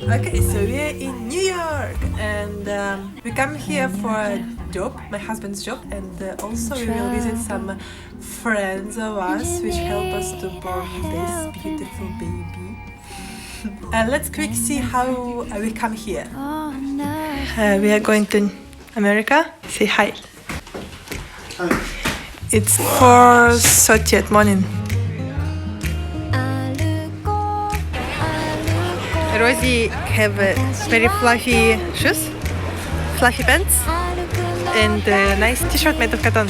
Okay, so we're in New York and we come here for a job, my husband's job, and also we will visit some friends of us which help us to born this beautiful baby. Let's quick see how we come here. We are going to America. Say hi. Hi. It's 4:30 at morning. Rosie have very fluffy shoes, fluffy pants, and a nice t-shirt made of cotton.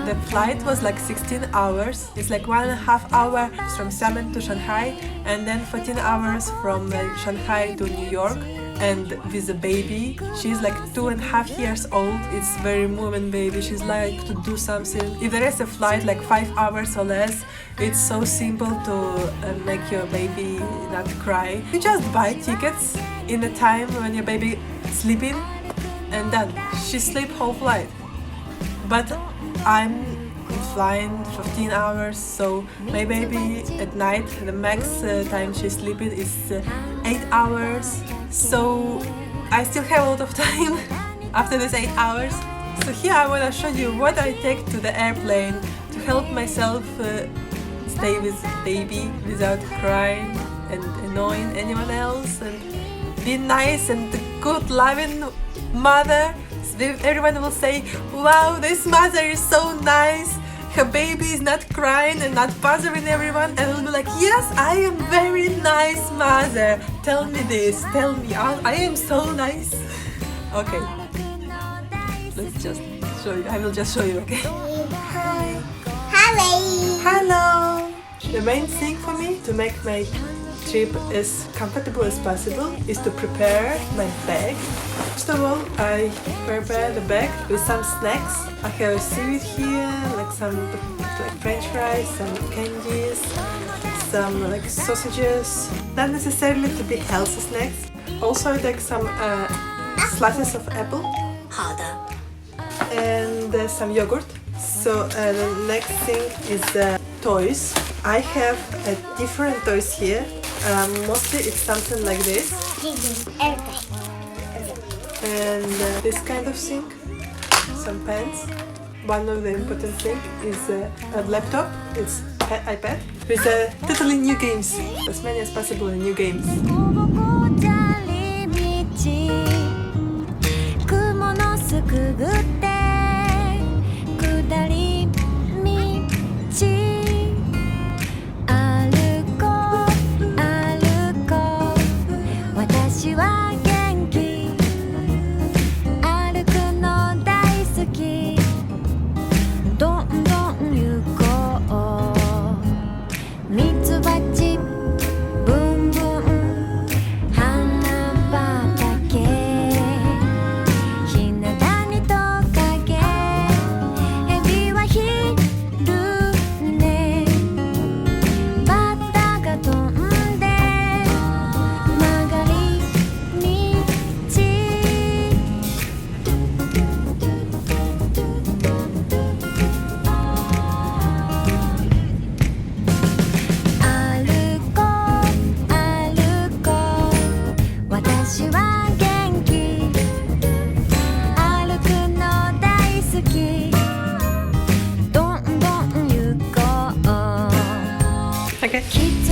The flight was like 16 hours. It's like 1.5 hours from Xiamen to Shanghai, and then 14 hours from Shanghai to New York. And with a baby, she's like 2.5 years old. It's very moving baby. She's like to do something. If there is a flight like 5 hours or less, it's so simple to make your baby not cry. You just buy tickets in the time when your baby sleeping, and then she sleep whole flight. But I'm flying 15 hours, so my baby at night, the max time she's sleeping is 8 hours. So I still have a lot of time after these 8 hours. So here I want to show you what I take to the airplane to help myself stay with baby without crying and annoying anyone else, and be nice and good loving mother. Everyone will say, wow, this mother is so nice, her baby is not crying and not bothering everyone, and I'll be like, yes, I am very nice mother, tell me this, tell me, I am so nice. Okay, let's just show you, I will just show you, okay? Hi. Hello! The main thing for me to make my trip as comfortable as possible is to prepare my bag. First of all, I prepare the bag with some snacks. I have a seaweed here, like some French fries, some candies, some like sausages. Not necessarily to be healthy snacks. Also, I take some slices of apple. 好的。 And some yogurt. So the next thing is toys. I have different toys here. Mostly it's something like this. And this kind of thing. Some pens. One of the important thing is a laptop. It's iPad with totally new games. As many as possible new games. Okay.